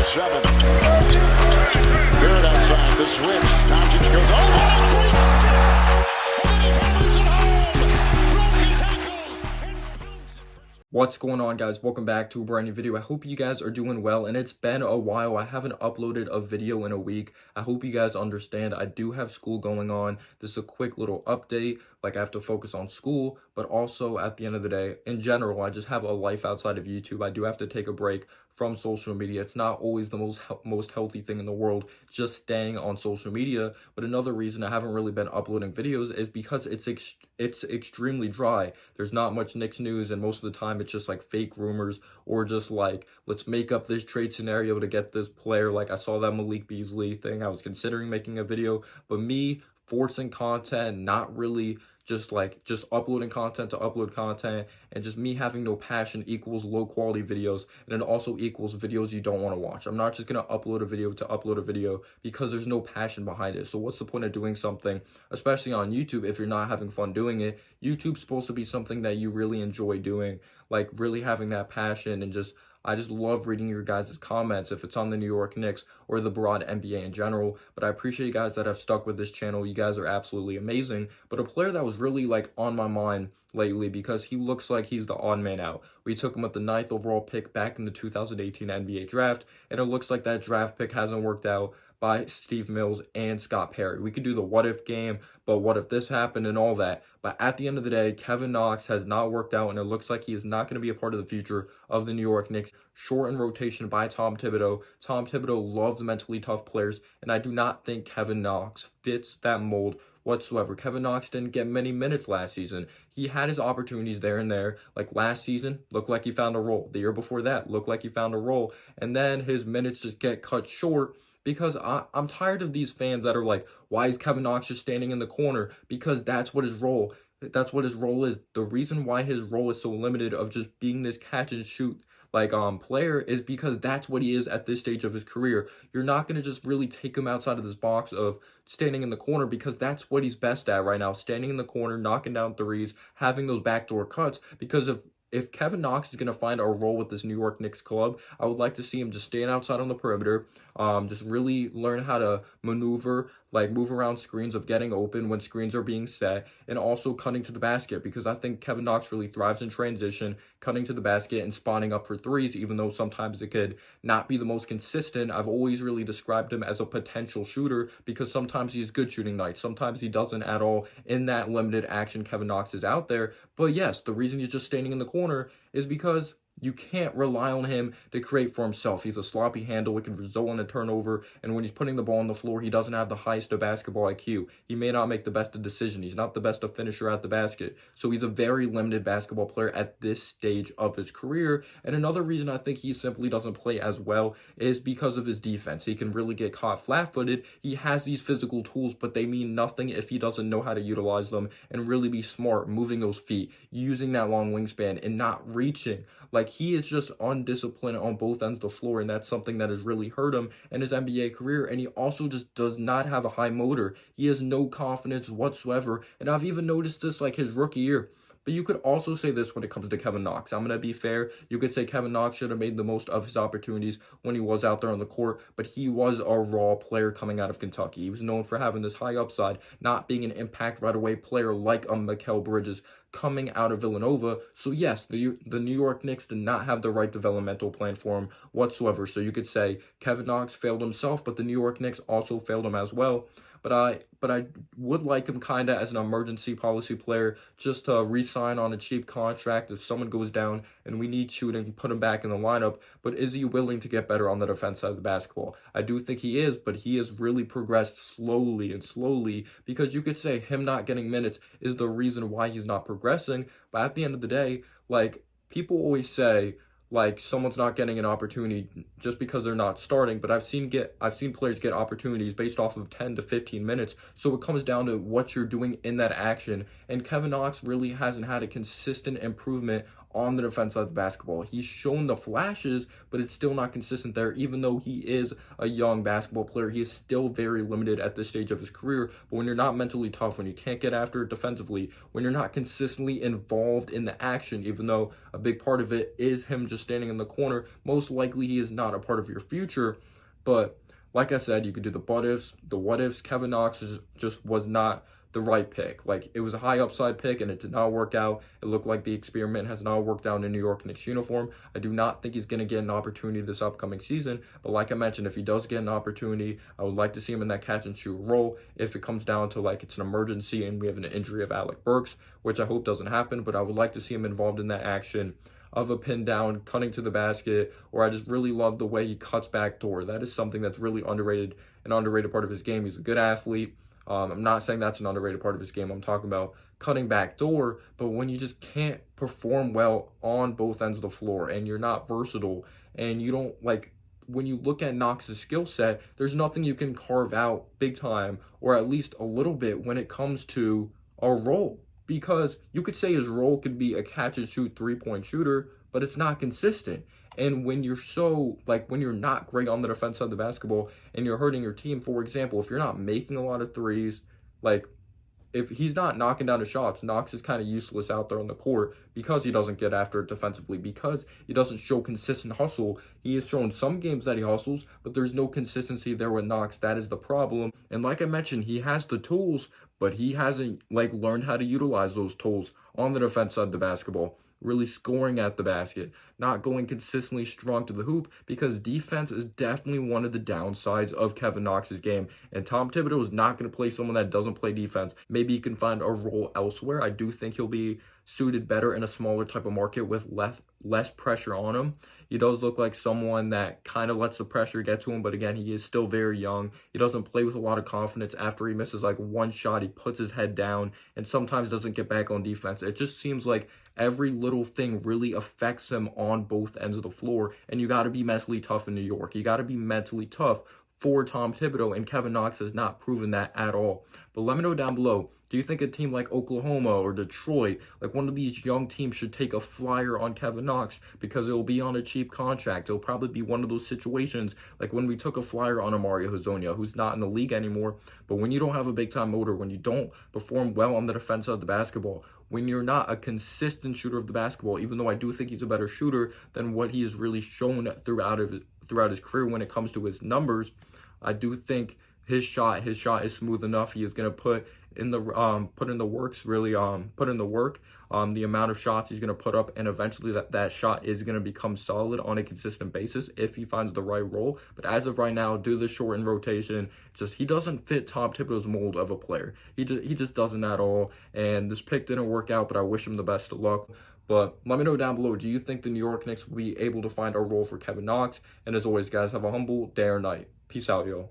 7. Barrett outside, the switch. Doncic goes, oh, what a great step! And then he hammers it home! Broke his ankles! What's going on, guys? Welcome back to a brand new video. I hope you guys are doing well, and it's been a while. I haven't uploaded a video in a week. I hope you guys understand. I do have school going on. This is a quick little update. Like, I have to focus on school, but also at the end of the day, in general, I just have a life outside of YouTube. I do have to take a break from social media. It's not always the most healthy thing in the world, just staying on social media. But another reason I haven't really been uploading videos is because it's extremely dry. There's not much Knicks news, and most of the time it's just like fake rumors or just like, let's make up this trade scenario to get this player. Like, I saw that Malik Beasley thing. I was considering making a video, but me forcing content, not really just uploading content to upload content, and just me having no passion equals low quality videos, and it also equals videos you don't want to watch. I'm not just going to upload a video to upload a video because there's no passion behind it. So what's the point of doing something, especially on YouTube, if you're not having fun doing it? YouTube's supposed to be something that you really enjoy doing, like really having that passion, and I just love reading your guys' comments if it's on the New York Knicks or the broad NBA in general. But I appreciate you guys that have stuck with this channel. You guys are absolutely amazing. But a player that was really like on my mind lately, because he looks like he's the odd man out. We took him with the 9th overall pick back in the 2018 NBA draft, and it looks like that draft pick hasn't worked out by Steve Mills and Scott Perry. We could do the what if game, but what if this happened and all that. But at the end of the day, Kevin Knox has not worked out, and it looks like he is not going to be a part of the future of the New York Knicks. Short in rotation by Tom Thibodeau. Tom Thibodeau loves mentally tough players, and I do not think Kevin Knox fits that mold whatsoever. Kevin Knox didn't get many minutes last season. He had his opportunities there and there. Like last season, looked like he found a role. The year before that, looked like he found a role. And then his minutes just get cut short, because I'm tired of these fans that are like, why is Kevin Knox just standing in the corner? Because that's what his role is. The reason why his role is so limited of just being this catch and shoot player is because that's what he is at this stage of his career. You're not going to just really take him outside of this box of standing in the corner, because that's what he's best at right now, standing in the corner, knocking down threes, having those backdoor cuts. Because if Kevin Knox is going to find a role with this New York Knicks club, I would like to see him just stand outside on the perimeter, just really learn how to maneuver, like move around screens of getting open when screens are being set, and also cutting to the basket, because I think Kevin Knox really thrives in transition, cutting to the basket and spawning up for threes, even though sometimes it could not be the most consistent. I've always really described him as a potential shooter, because sometimes he has good shooting nights, sometimes he doesn't at all. In that limited action, Kevin Knox is out there. But yes, the reason he's just standing in the corner is because you can't rely on him to create for himself. He's a sloppy handle. It can result in a turnover. And when he's putting the ball on the floor, he doesn't have the highest of basketball IQ. He may not make the best of decision. He's not the best of finisher at the basket. So he's a very limited basketball player at this stage of his career. And another reason I think he simply doesn't play as well is because of his defense. He can really get caught flat-footed. He has these physical tools, but they mean nothing if he doesn't know how to utilize them and really be smart, moving those feet, using that long wingspan, and not reaching. Like, he is just undisciplined on both ends of the floor, and that's something that has really hurt him in his NBA career. And he also just does not have a high motor. He has no confidence whatsoever, and I've even noticed this like his rookie year. But you could also say this when it comes to Kevin Knox. I'm going to be fair. You could say Kevin Knox should have made the most of his opportunities when he was out there on the court, but he was a raw player coming out of Kentucky. He was known for having this high upside, not being an impact right away player like a Mikal Bridges coming out of Villanova. So yes, the New York Knicks did not have the right developmental plan for him whatsoever. So you could say Kevin Knox failed himself, but the New York Knicks also failed him as well. But I would like him kind of as an emergency policy player, just to re-sign on a cheap contract if someone goes down and we need shooting, put him back in the lineup. But is he willing to get better on the defense side of the basketball? I do think he is, but he has really progressed slowly, because you could say him not getting minutes is the reason why he's not progressing. But at the end of the day, like, people always say, like, someone's not getting an opportunity just because they're not starting, but I've seen players get opportunities based off of 10 to 15 minutes. So it comes down to what you're doing in that action. And Kevin Knox really hasn't had a consistent improvement on the defense side of the basketball. He's shown the flashes, but it's still not consistent there. Even though he is a young basketball player, he is still very limited at this stage of his career. But when you're not mentally tough, when you can't get after it defensively, when you're not consistently involved in the action, even though a big part of it is him just standing in the corner, most likely he is not a part of your future. But like I said, you could do the what ifs. Kevin Knox just was not the right pick. Like, it was a high upside pick and it did not work out. It looked like the experiment has not worked out in a New York Knicks uniform. I do not think he's going to get an opportunity this upcoming season. But like I mentioned, if he does get an opportunity, I would like to see him in that catch and shoot role. If it comes down to like it's an emergency and we have an injury of Alec Burks, which I hope doesn't happen, but I would like to see him involved in that action of a pin down, cutting to the basket, or I just really love the way he cuts back door. That is something that's really underrated, an underrated part of his game. He's a good athlete. I'm not saying that's an underrated part of his game. I'm talking about cutting back door, but when you just can't perform well on both ends of the floor and you're not versatile and you don't like, when you look at Knox's skill set, there's nothing you can carve out big time, or at least a little bit, when it comes to a role. Because you could say his role could be a catch and shoot 3-point shooter, but it's not consistent. And when you're when you're not great on the defense side of the basketball and you're hurting your team, for example, if you're not making a lot of threes, like if he's not knocking down his shots, Knox is kind of useless out there on the court because he doesn't get after it defensively, because he doesn't show consistent hustle. He has shown some games that he hustles, but there's no consistency there with Knox. That is the problem. And like I mentioned, he has the tools, but he hasn't learned how to utilize those tools on the defense side of the basketball. Really scoring at the basket, not going consistently strong to the hoop, because defense is definitely one of the downsides of Kevin Knox's game. And Tom Thibodeau is not going to play someone that doesn't play defense. Maybe he can find a role elsewhere. I do think he'll be suited better in a smaller type of market with less pressure on him. He does look like someone that kind of lets the pressure get to him, but again, he is still very young. He doesn't play with a lot of confidence. After he misses like one shot, he puts his head down and sometimes doesn't get back on defense. It just seems like every little thing really affects him on both ends of the floor, and you got to be mentally tough in New York. You got to be mentally tough for Tom Thibodeau, and Kevin Knox has not proven that at all. But let me know down below, do you think a team like Oklahoma or Detroit, like one of these young teams, should take a flyer on Kevin Knox because it will be on a cheap contract? It'll probably be one of those situations like when we took a flyer on Mario Hezonja, who's not in the league anymore. But when you don't have a big-time motor, when you don't perform well on the defense side of the basketball, when you're not a consistent shooter of the basketball, even though I do think he's a better shooter than what he has really shown throughout his career when it comes to his numbers, I do think his shot is smooth enough. He is going to put in the work, the amount of shots he's going to put up, and eventually that shot is going to become solid on a consistent basis if he finds the right role. But as of right now, due to the shortened rotation, he doesn't fit Tom Thibodeau's mold of a player. He just doesn't at all. And this pick didn't work out, but I wish him the best of luck. But let me know down below, do you think the New York Knicks will be able to find a role for Kevin Knox? And as always, guys, have a humble day or night. Peace out, yo.